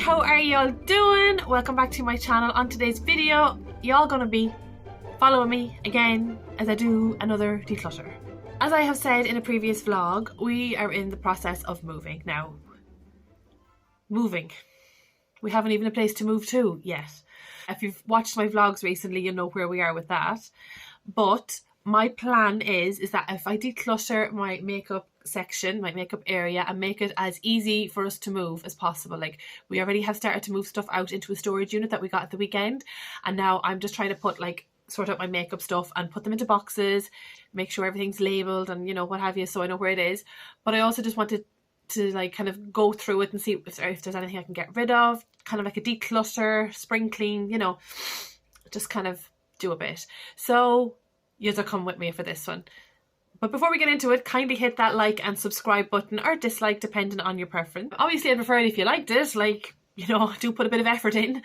how are y'all doing? Welcome back to my channel. On today's video, y'all gonna be following me again as I do another declutter. As I have said in a previous vlog, we are in the process of moving. Now, we haven't even a place to move to yet. If you've watched my vlogs recently, you'll know where we are with that. But my plan is that if I declutter my makeup section, my makeup area, and make it as easy for us to move as possible. Like, we already have started to move stuff out into a storage unit that we got at the weekend, and now I'm just trying to sort out my makeup stuff and put them into boxes, make sure everything's labelled and, you know, what have you, so I know where it is. But I also just wanted to like kind of go through it and see if there's anything I can get rid of, kind of like a declutter, spring clean, you know, just kind of do a bit. So you'll come with me for this one. But before we get into it, kindly hit that like and subscribe button, or dislike depending on your preference. Obviously I'd prefer it if you liked it, like, you know, do put a bit of effort in.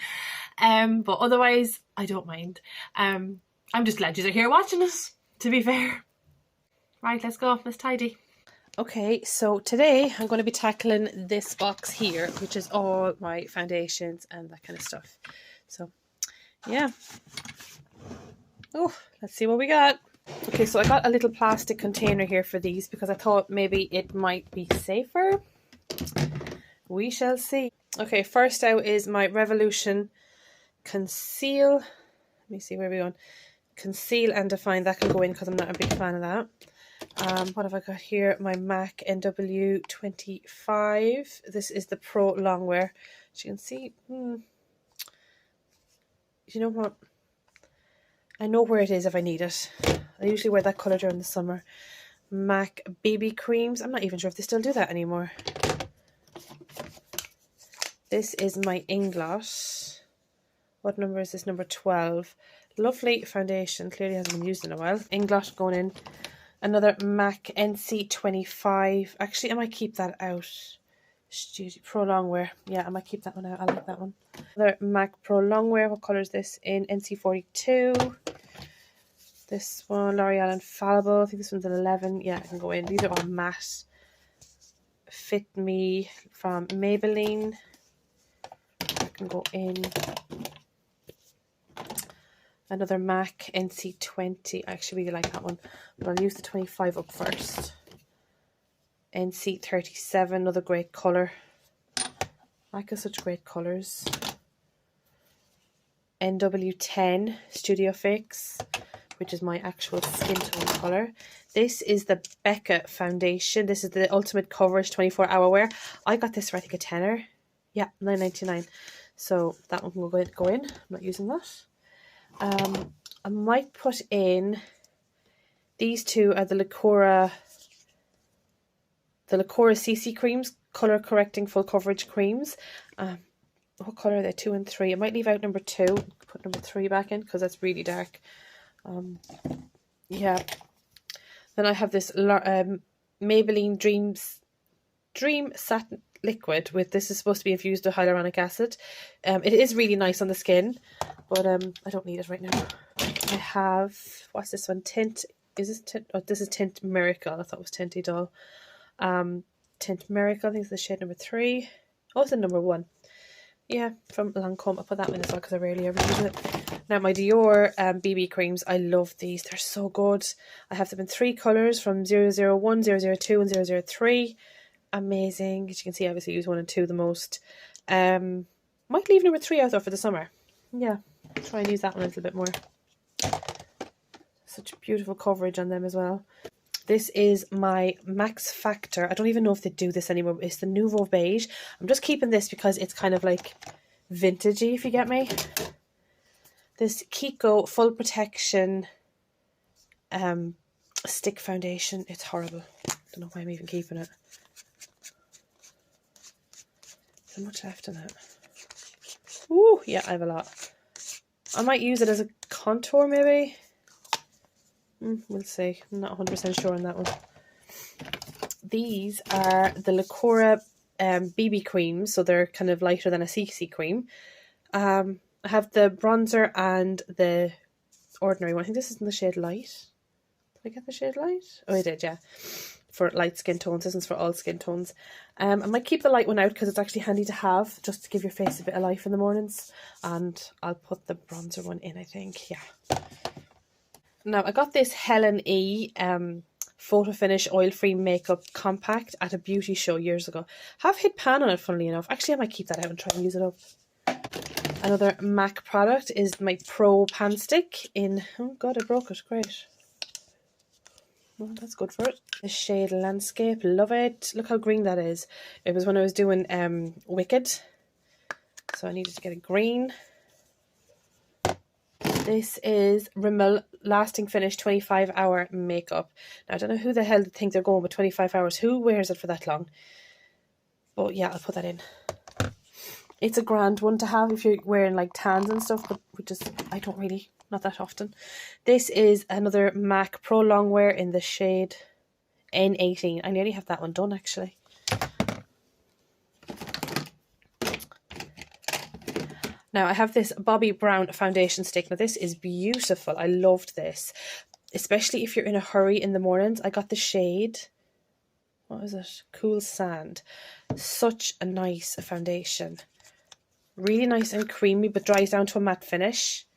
But otherwise I don't mind. I'm just glad you're here watching us, to be fair. Right, let's go, let's tidy. Okay, so today I'm going to be tackling this box here, which is all my foundations and that kind of stuff. So yeah. Oh, let's see what we got. Okay, so I got a little plastic container here for these because I thought maybe it might be safer. We shall see. Okay, first out is my Revolution Conceal. Let me see where we're going. Conceal and Define. That can go in because I'm not a big fan of that. What have I got here? My MAC NW25. This is the Pro Longwear. As you can see, you know what? I know where it is if I need it. I usually wear that colour during the summer. MAC BB Creams. I'm not even sure if they still do that anymore. This is my Inglot. What number is this? Number 12. Lovely foundation. Clearly hasn't been used in a while. Inglot going in. Another MAC NC25. Actually, I might keep that out. Studio Pro Longwear. Yeah, I might keep that one out. I like that one. Another MAC Pro Longwear. What colour is this? In NC42. This one, L'Oreal Infallible. I think this one's an 11. Yeah, I can go in. These are all matte. Fit Me from Maybelline. I can go in. Another MAC NC20. I actually really like that one, but I'll use the 25 up first. NC37, another great colour. MAC has such great colours. NW10 Studio Fix, which is my actual skin tone colour. This is the Becca foundation. This is the Ultimate Coverage 24-hour wear. I got this for I think a tenner. Yeah, $9.99. So that one can go in. I'm not using that. I might put in, these two are the Lacura CC creams, colour correcting full coverage creams. What colour are they? 2 and 3. I might leave out number 2, put number 3 back in because that's really dark. Yeah. Then I have this Maybelline Dream Satin Liquid with, this is supposed to be infused with hyaluronic acid. It is really nice on the skin, but I don't need it right now. I have, what's this one? Tint, is this Tint? Oh, this is Tint Miracle. I thought it was Tinty Doll. Tint Miracle, I think it's the shade number 3. Oh, it's the number 1. Yeah, from Lancome. I put that one as well because I rarely ever use it. Now, my Dior BB creams, I love these. They're so good. I have them in 3 colours from 001, 002 and 003. Amazing. As you can see, I obviously use 1 and 2 the most. Might leave number 3 out though for the summer. Yeah, try and use that one a little bit more. Such beautiful coverage on them as well. This is my Max Factor. I don't even know if they do this anymore. It's the Nouveau Beige. I'm just keeping this because it's kind of like vintagey, if you get me. This Kiko Full Protection stick foundation. It's horrible. Don't know why I'm even keeping it. So much left in it. Ooh, yeah, I have a lot. I might use it as a contour maybe. We'll see. I'm not 100% sure on that one. These are the Lacura BB creams, so they're kind of lighter than a CC cream. I have the bronzer and the ordinary one. I think this is in the shade Light. Did I get the shade Light? Oh, I did, yeah. for light skin tones. This one's for all skin tones. I might keep the light one out because it's actually handy to have, just to give your face a bit of life in the mornings. And I'll put the bronzer one in, I think. Yeah. Now, I got this Helen E Photo Finish Oil Free Makeup Compact at a beauty show years ago. Have hit pan on it, funnily enough. Actually, I might keep that out and try and use it up. Another MAC product is my Pro Pan Stick in... Oh god, I broke it. Great. Well, that's good for it. The shade Landscape. Love it. Look how green that is. It was when I was doing Wicked. So I needed to get a green. This is Rimmel Lasting Finish 25-hour makeup. Now, I don't know who the hell think they're going with 25 hours. Who wears it for that long? But yeah, I'll put that in. It's a grand one to have if you're wearing like tans and stuff, but I don't really, not that often. This is another MAC Pro Longwear in the shade N18. I nearly have that one done, actually. Now, I have this Bobbi Brown foundation stick. Now, this is beautiful. I loved this, especially if you're in a hurry in the mornings. I got the shade, what is it? Cool Sand. Such a nice foundation. Really nice and creamy, but dries down to a matte finish.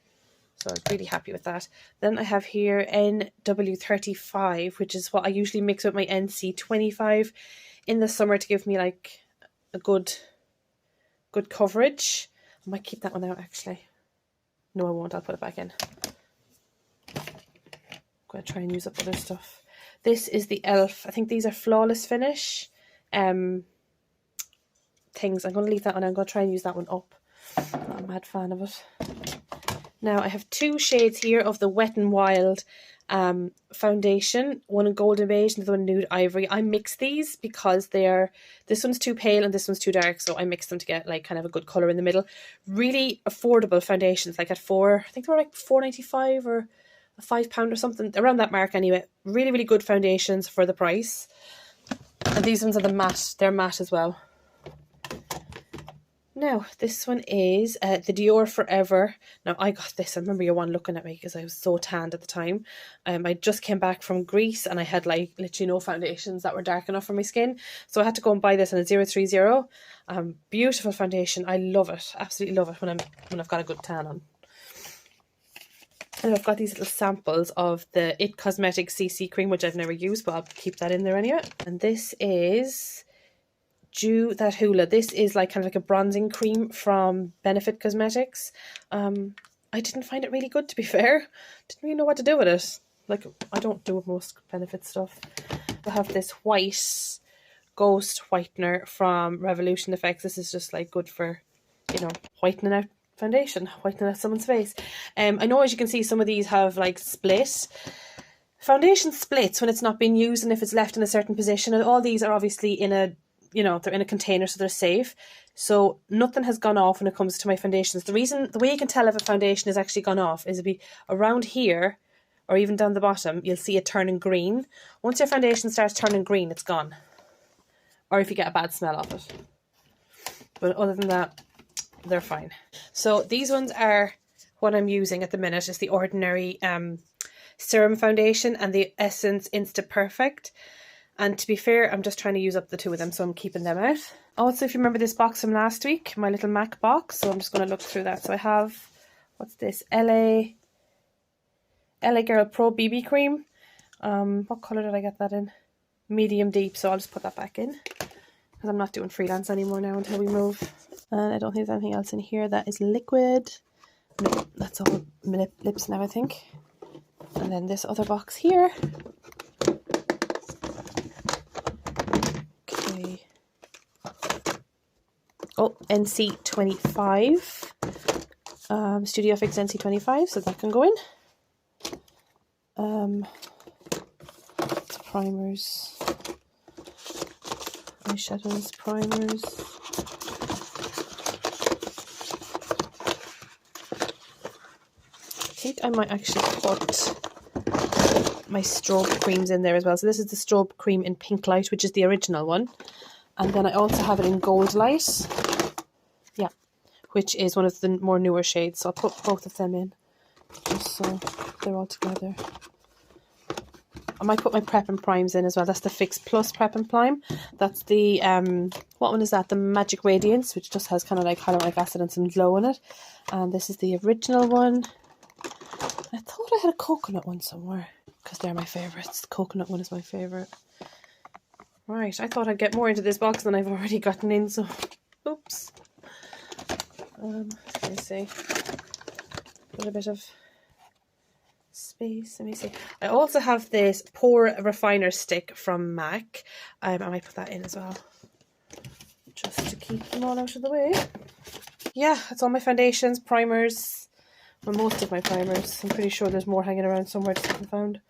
So I was really happy with that. Then I have here NW35, which is what I usually mix with my NC25 in the summer to give me like a good coverage. I might keep that one out, actually. No, I won't. I'll put it back in. I'm going to try and use up other stuff. This is the e.l.f. I think these are Flawless Finish things. I'm going to leave that one. I'm going to try and use that one up. I'm not a mad fan of it. Now, I have two shades here of the Wet n Wild foundation. One in Golden Beige and the one in Nude Ivory. I mix these because this one's too pale and this one's too dark, so I mix them to get like kind of a good colour in the middle. Really affordable foundations, like at I think they were like £4.95 or £5 or something, around that mark anyway. Really, really good foundations for the price. And these ones are the matte, they're matte as well. Now, this one is the Dior Forever. Now, I got this. I remember your one looking at me because I was so tanned at the time. I just came back from Greece and I had like literally no foundations that were dark enough for my skin. So I had to go and buy this in a 030. Beautiful foundation. I love it. Absolutely love it when I've got a good tan on. And I've got these little samples of the It Cosmetics CC cream, which I've never used, but I'll keep that in there anyway. And this is... Dew That Hula. This is like kind of like a bronzing cream from Benefit Cosmetics. I didn't find it really good, to be fair. Didn't really know what to do with it. Like, I don't do most Benefit stuff. I have this white Ghost Whitener from Revolution Effects. This is just like good for, you know, whitening out foundation, whitening out someone's face. I know, as you can see, some of these have like split. Foundation splits when it's not being used and if it's left in a certain position. And all these are obviously in a, you know, they're in a container, so they're safe. So nothing has gone off when it comes to my foundations. The way you can tell if a foundation has actually gone off is it'll be around here or even down the bottom. You'll see it turning green. Once your foundation starts turning green, it's gone. Or if you get a bad smell of it. But other than that, they're fine. So these ones are what I'm using at the minute. Is the Ordinary Serum Foundation and the Essence Insta Perfect. And to be fair, I'm just trying to use up the two of them, so I'm keeping them out. Also, if you remember this box from last week, my little MAC box, so I'm just going to look through that. So I have, what's this? LA Girl Pro BB Cream. What colour did I get that in? Medium deep, so I'll just put that back in. Because I'm not doing freelance anymore now until we move. And I don't think there's anything else in here that is liquid. No, that's all lips now, I think. And then this other box here. Oh, NC25. Studio Fix NC25, so that can go in. Primers. Eyeshadows, primers. I think I might actually put my strobe creams in there as well. So this is the strobe cream in Pink Light, which is the original one. And then I also have it in Gold Light. Yeah, which is one of the more newer shades. So I'll put both of them in, just so they're all together. I might put my Prep and Primes in as well. That's the Fix Plus Prep and Prime. That's the, what one is that? The Magic Radiance, which just has kind of like hyaluronic acid and some glow in it. And this is the original one. I thought I had a coconut one somewhere, because they're my favourites. The coconut one is my favourite. Right, I thought I'd get more into this box than I've already gotten in, so oops. Let me see. Put a bit of space. Let me see. I also have this Pore Refiner stick from MAC. I might put that in as well, just to keep them all out of the way. Yeah, that's all my foundations, primers, well, most of my primers. I'm pretty sure there's more hanging around somewhere that I haven't found.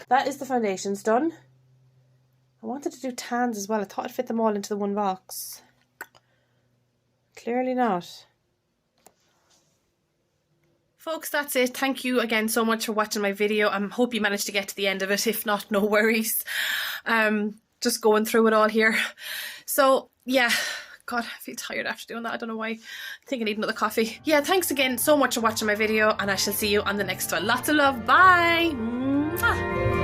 That is the foundations done. I wanted to do tans as well. I thought I'd fit them all into the one box. Clearly not. Folks, that's it. Thank you again so much for watching my video. I hope you managed to get to the end of it. If not, no worries. Just going through it all here. So, yeah. God, I feel tired after doing that. I don't know why. I think I need another coffee. Yeah, thanks again so much for watching my video, and I shall see you on the next one. Lots of love. Bye. Mwah.